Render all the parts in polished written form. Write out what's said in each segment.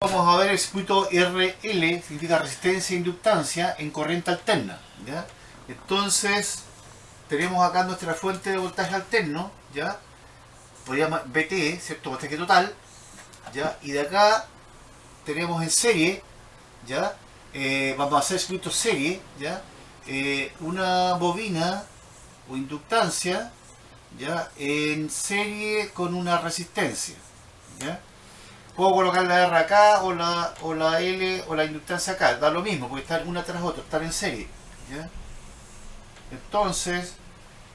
Vamos a ver el circuito RL, significa resistencia e inductancia en corriente alterna, ¿ya? Entonces, tenemos acá nuestra fuente de voltaje alterno, ¿ya? Podríamos VT, ¿cierto? Voltaje total, ¿ya? Y de acá tenemos en serie, ¿ya? Vamos a hacer circuito serie, ¿ya? Una bobina o inductancia, ¿ya? En serie con una resistencia, ¿ya? Puedo colocar la R acá o la L o la inductancia acá, da lo mismo, porque están una tras otra, están en serie, ¿ya? Entonces,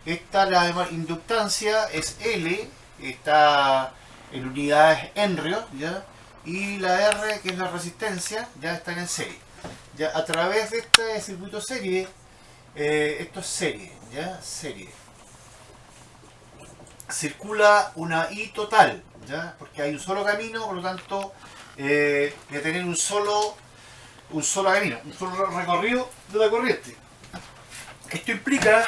la inductancia es L, está en unidades henrios, ¿ya? Y la R, que es la resistencia, ya están en serie. Ya a través de este circuito serie, esto es serie, ¿ya? Serie. Circula una I total, ¿ya? Porque hay un solo camino, por lo tanto, de tener un solo camino, un solo recorrido de la corriente. Esto implica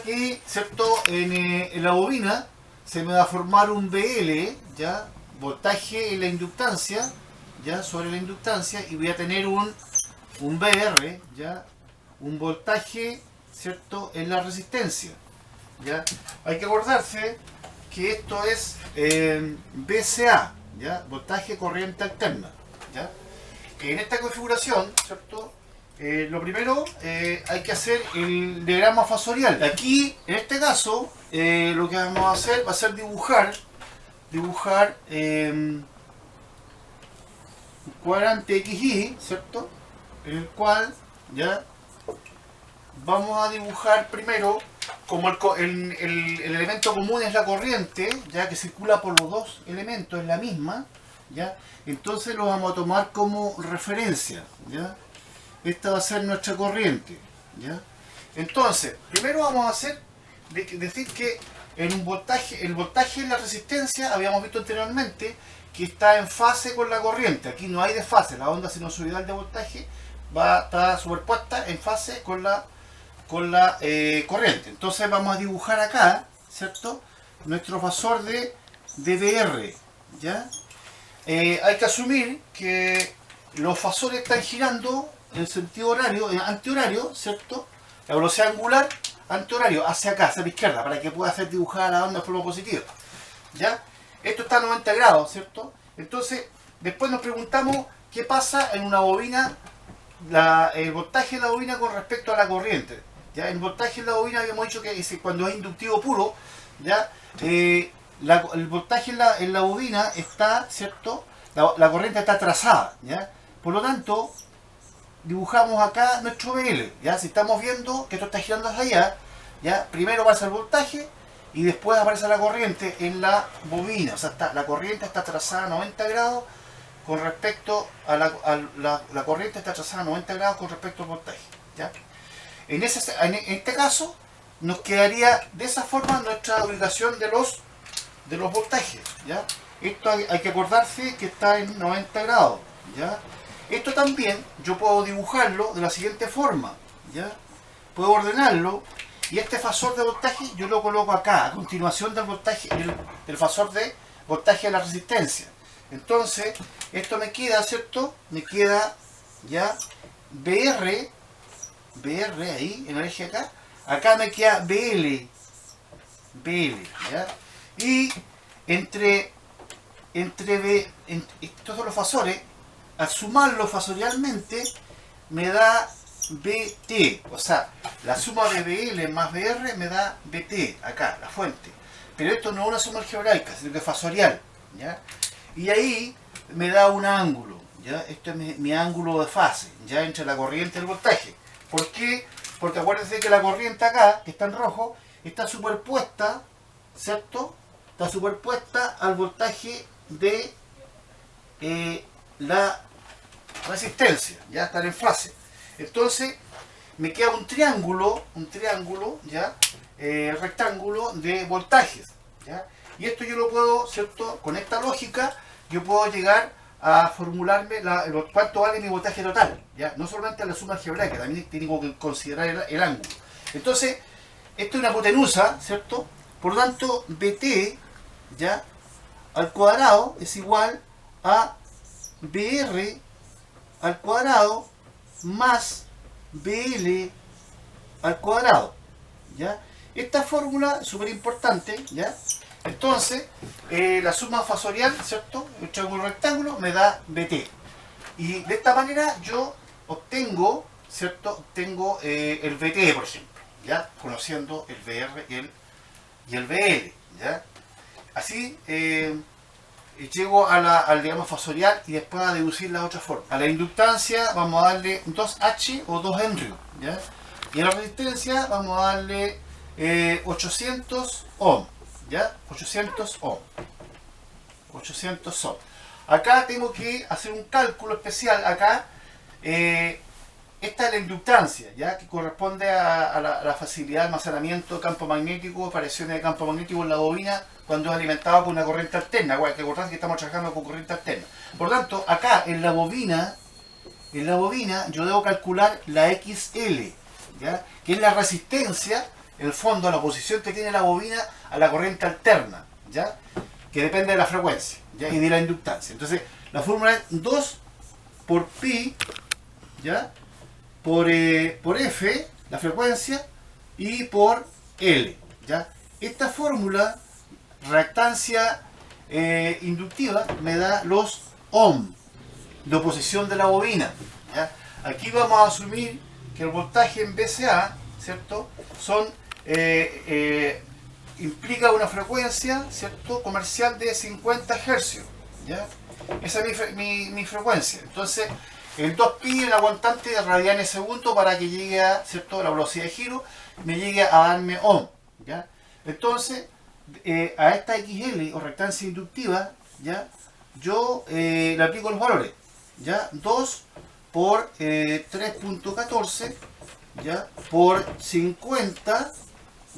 que, ¿cierto? En la bobina se me va a formar un BL, ¿ya? Voltaje en la inductancia, ¿ya? Sobre la inductancia, y voy a tener un BR, ¿ya? Un voltaje, ¿cierto? En la resistencia, ¿ya? Hay que acordarse que esto es VCA, ¿ya? Voltaje corriente alterna, ¿ya? En esta configuración, ¿cierto? Lo primero, hay que hacer el diagrama fasorial. Aquí, en este caso, lo que vamos a hacer va a ser dibujar un cuadrante XY, ¿cierto? En el cual, ya, vamos a dibujar primero, como el elemento común es la corriente, ya que circula por los dos elementos, es la misma, ya, entonces lo vamos a tomar como referencia, ya. Esta va a ser nuestra corriente, ¿ya? Entonces, primero vamos a hacer decir que en un voltaje, el voltaje en la resistencia, habíamos visto anteriormente que está en fase con la corriente. Aquí no hay desfase, la onda sinusoidal de voltaje está superpuesta en fase con la corriente. Entonces vamos a dibujar acá, ¿cierto? Nuestro fasor de VR, ¿ya? Hay que asumir que los fasores están girando en sentido horario, en antihorario, ¿cierto? La velocidad angular, antihorario, hacia acá, hacia la izquierda, para que pueda ser dibujada la onda de forma positiva, ¿ya? Esto está a 90 grados, ¿cierto? Entonces, después nos preguntamos qué pasa en una bobina, el voltaje de la bobina con respecto a la corriente, ¿ya? El voltaje de la bobina habíamos dicho que cuando es inductivo puro, ¿ya? El voltaje en la bobina está, ¿cierto? La corriente está trazada, ¿ya? Por lo tanto, dibujamos acá nuestro BL, ¿ya? Si estamos viendo que esto está girando hacia allá, ¿ya? Primero aparece el voltaje y después aparece la corriente en la bobina, o sea, la corriente está trazada a 90 grados con respecto a la corriente está trazada a 90 grados con respecto al voltaje, ¿ya? En este caso, nos quedaría de esa forma nuestra ubicación de los voltajes, ¿ya? Esto hay que acordarse que está en 90 grados, ¿ya? Esto también yo puedo dibujarlo de la siguiente forma, ¿ya? Puedo ordenarlo y este fasor de voltaje yo lo coloco acá, a continuación del voltaje, del fasor de voltaje de la resistencia. Entonces, esto me queda, ¿cierto? Me queda ya BR ahí, en el eje acá. Acá me queda BL, ¿ya? Y entre estos dos los fasores, al sumarlo fasorialmente, me da BT, o sea, la suma de BL más BR me da BT, acá, la fuente. Pero esto no es una suma algebraica, sino que es fasorial, ¿ya? Y ahí me da un ángulo, ¿ya? Esto es mi ángulo de fase, ya, entre la corriente y el voltaje. ¿Por qué? Porque acuérdense que la corriente acá, que está en rojo, está superpuesta, ¿cierto? Está superpuesta al voltaje de la resistencia, ya están en fase. Entonces me queda un triángulo, ya, rectángulo de voltajes, ¿ya? Y esto yo lo puedo, ¿cierto? Con esta lógica yo puedo llegar a formularme cuánto vale mi voltaje total, ¿ya? No solamente la suma algebraica, también tengo que considerar el ángulo. Entonces, esto es una hipotenusa, ¿cierto? Por lo tanto, BT, ¿ya? Al cuadrado es igual a BR al cuadrado más BL al cuadrado, ¿ya? Esta fórmula es súper importante, ¿ya? Entonces, la suma fasorial, ¿cierto? Un triángulo rectángulo me da BT. Y de esta manera yo obtengo, ¿cierto? Obtengo el BT, por ejemplo, ¿ya? Conociendo el BR y el BL, ¿ya? Así llego al diagrama fasorial y después a deducir la otra forma. A la inductancia vamos a darle 2H o 2 Henry, ¿ya? Y a la resistencia vamos a darle 800 ohm, ¿ya? 800 ohm. 800 ohm. Acá tengo que hacer un cálculo especial. Acá, esta es la inductancia, ¿ya? Que corresponde a la facilidad de almacenamiento de campo magnético, apariciones de campo magnético en la bobina cuando es alimentado con una corriente alterna. Hay que recordar que estamos trabajando con corriente alterna. Por lo tanto, acá en la bobina yo debo calcular la XL, ¿ya? Que es la resistencia, en el fondo, a la oposición que tiene la bobina a la corriente alterna, ¿ya? Que depende de la frecuencia, ¿ya? Y de la inductancia. Entonces, la fórmula es 2 por pi, ¿ya? Por F, la frecuencia, y por L, ¿ya? Esta fórmula, reactancia inductiva, me da los ohm de oposición de la bobina, ¿ya? Aquí vamos a asumir que el voltaje en VCA, ¿cierto? Implica una frecuencia, ¿cierto? Comercial de 50 Hz, ¿ya? Esa es mi frecuencia. Entonces, el 2pi, el aguantante de radianes segundo para que llegue a, ¿cierto? La velocidad de giro, me llegue a darme ohm, ¿ya? Entonces, a esta XL o reactancia inductiva, ¿ya? Yo le aplico los valores, ¿ya? 2 por 3.14, ¿ya? Por 50,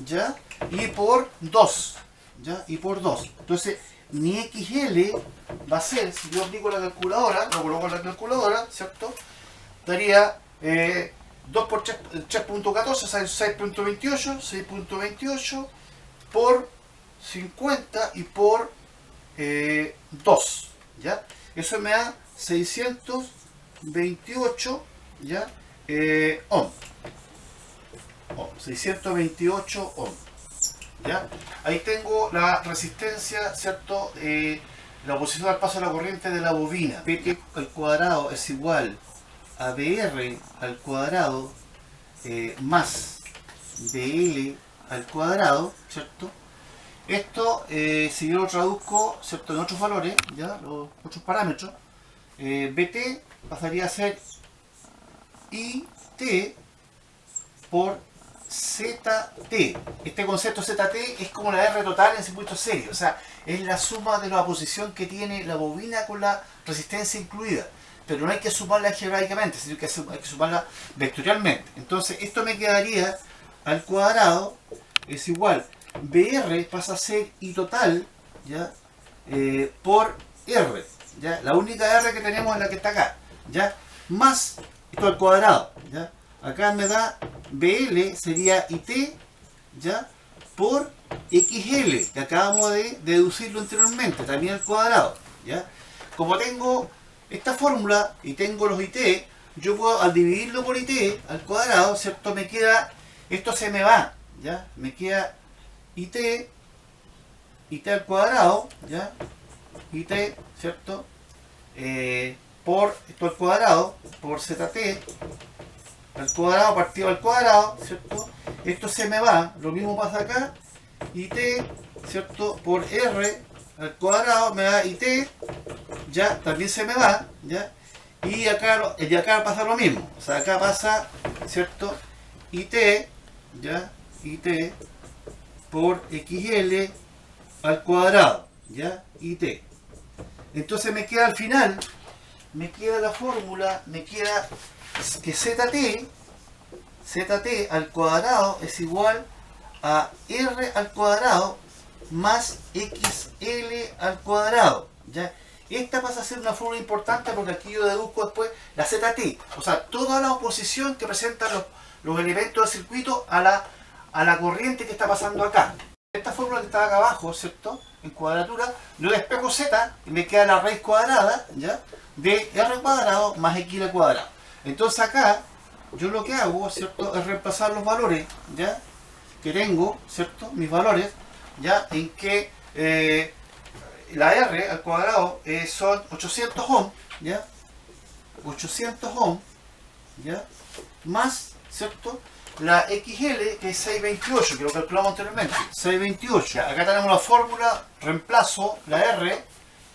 ¿ya? Y por 2, ¿ya? Y por 2. Entonces, mi XL va a ser, si yo aplico la calculadora, lo coloco en la calculadora, ¿cierto? Daría 2 por 3.14, o sea, 6.28 por 50 y por 2, ¿ya? Eso me da 628, ¿ya? Ohm. 628 ohm, ¿ya? Ahí tengo la resistencia, ¿cierto? La oposición al paso de la corriente de la bobina. PT al cuadrado es igual a BR al cuadrado más BL al cuadrado, ¿cierto? Esto, si yo lo traduzco, ¿cierto? En otros valores, ¿ya? Los otros parámetros, BT pasaría a ser IT por ZT. Este concepto ZT es como la R total en circuito serio, o sea, es la suma de la oposición que tiene la bobina con la resistencia incluida, pero no hay que sumarla algebraicamente, sino que hay que sumarla vectorialmente. Entonces, esto me quedaría al cuadrado es igual, BR pasa a ser I total, ¿ya? Por R, ¿ya? La única R que tenemos es la que está acá, ¿ya? Más esto al cuadrado, ¿ya? Acá me da BL, sería IT, ¿ya? Por XL, que acabamos de deducirlo anteriormente, también al cuadrado, ¿ya? Como tengo esta fórmula y tengo los IT, yo puedo, al dividirlo por IT al cuadrado, ¿cierto? Me queda, esto se me va, ¿ya? Me queda IT al cuadrado, ¿ya? IT, ¿cierto? Por esto al cuadrado, por ZT al cuadrado partido al cuadrado, ¿cierto? Esto se me va, lo mismo pasa acá, IT, ¿cierto? Por R al cuadrado me da IT, ya, también se me va, ¿ya? Y acá pasa lo mismo, o sea, acá pasa, ¿cierto? IT, ¿ya? IT por XL al cuadrado, ¿ya? IT. Entonces me queda al final, me queda la fórmula, me queda que ZT al cuadrado es igual a R al cuadrado más XL al cuadrado, ¿ya? Esta pasa a ser una fórmula importante porque aquí yo deduzco después la ZT, o sea, toda la oposición que presentan los elementos del circuito a la corriente que está pasando acá. Esta fórmula que está acá abajo, ¿cierto? En cuadratura, yo despejo z y me queda la raíz cuadrada, ¿ya? De r cuadrado más x al cuadrado. Entonces acá, yo lo que hago, ¿cierto? Es reemplazar los valores, ¿ya? Que tengo, ¿cierto? Mis valores, ¿ya? En que la r al cuadrado son 800 ohm, ¿ya? 800 ohm, ¿ya? Más, ¿cierto? La XL, que es 628, que lo calculamos anteriormente, 628. Acá tenemos la fórmula, reemplazo la R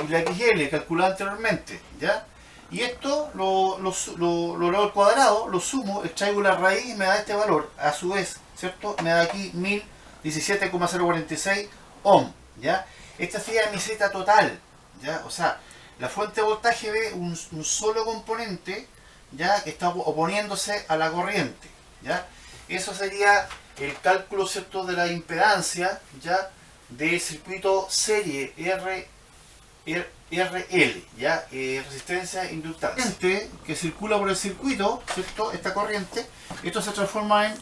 y la XL, calculada anteriormente, ¿ya? Y esto lo hago al cuadrado, lo sumo, extraigo la raíz y me da este valor. A su vez, ¿cierto? Me da aquí 1017,046 ohm, ¿ya? Esta sería mi Z total, ¿ya? O sea, la fuente de voltaje ve un solo componente, ¿ya? Que está oponiéndose a la corriente, ¿ya? Eso sería el cálculo, ¿cierto? De la impedancia, ¿ya? Del circuito serie RL, ¿ya? Resistencia inductancia. Que circula por el circuito, ¿cierto? Esta corriente, esto se transforma en,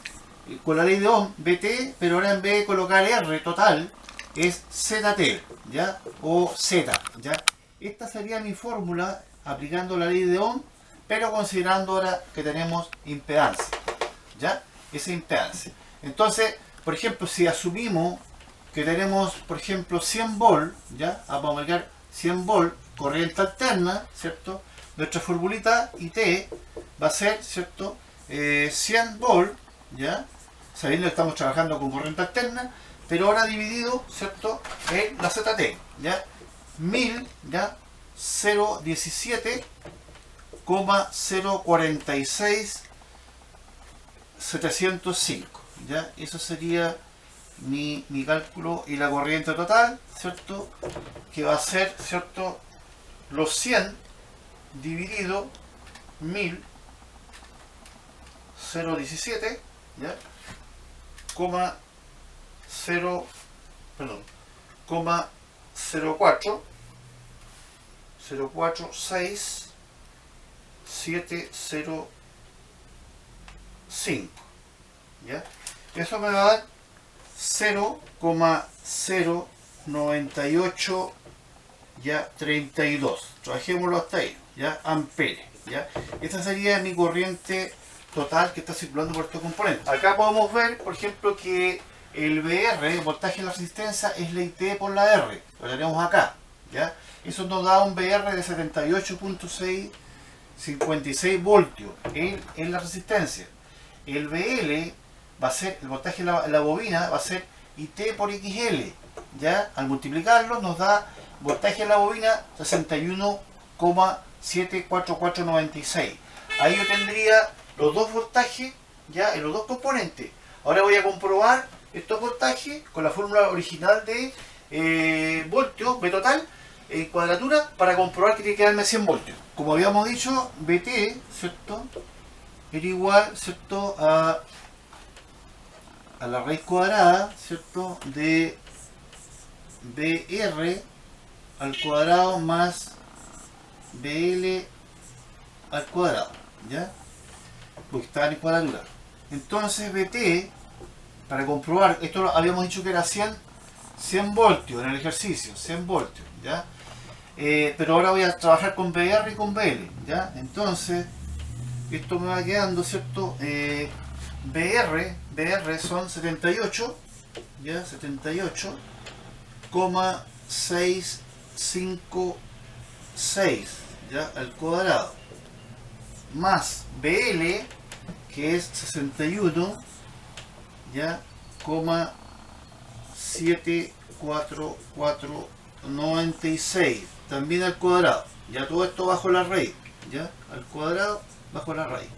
con la ley de Ohm, BT, pero ahora en vez de colocar R total, es ZT, ¿ya? O Z, ¿ya? Esta sería mi fórmula aplicando la ley de Ohm, pero considerando ahora que tenemos impedancia, ¿ya? Esa impedancia. Entonces, por ejemplo, si asumimos que tenemos, por ejemplo, 100 volt, ¿ya? Vamos a marcar 100 volt, corriente alterna, ¿cierto? Nuestra formulita IT va a ser, ¿cierto? 100 volt, ¿ya? Sabiendo que estamos trabajando con corriente alterna, pero ahora dividido, ¿cierto? En la ZT, ¿ya? 1000, ¿ya? 017,046 705, ¿ya? Eso sería mi cálculo y la corriente total, ¿cierto? Que va a ser, ¿cierto? Los 100 dividido 1000, 017, ¿ya? Coma 0, perdón, coma 04, 046 705, ¿ya? Eso me va a dar 0,098, ya, 32. Trabajémoslo hasta ahí, ya, amperes, ¿ya? Esta sería mi corriente total que está circulando por estos componentes. Acá podemos ver, por ejemplo, que el VR, el voltaje de la resistencia, es la IT por la R. Lo tenemos acá, ¿ya? Eso nos da un VR de 78,656 voltios en la resistencia. El BL va a ser, el voltaje de la bobina va a ser IT por XL, ¿ya? Al multiplicarlo nos da voltaje de la bobina 61,74496. Ahí yo tendría los dos voltajes, ¿ya? En los dos componentes. Ahora voy a comprobar estos voltajes con la fórmula original de voltios, B total, en cuadratura, para comprobar que tiene que darme 100 voltios. Como habíamos dicho, BT, ¿cierto? Era igual, ¿cierto? A la raíz cuadrada, ¿cierto? De BR al cuadrado más BL al cuadrado, ¿ya? Porque está en cuadratura. Entonces BT, para comprobar, esto lo habíamos dicho que era 100 voltios en el ejercicio, 100 voltios, ¿ya? Pero ahora voy a trabajar con BR y con BL, ¿ya? Entonces, esto me va quedando, ¿cierto? BR son 78, ¿ya? 78,656, ¿ya? Al cuadrado. Más BL, que es 61, ¿ya? 74496, también al cuadrado. Ya todo esto bajo la raíz, ¿ya? Al cuadrado bajo la raíz.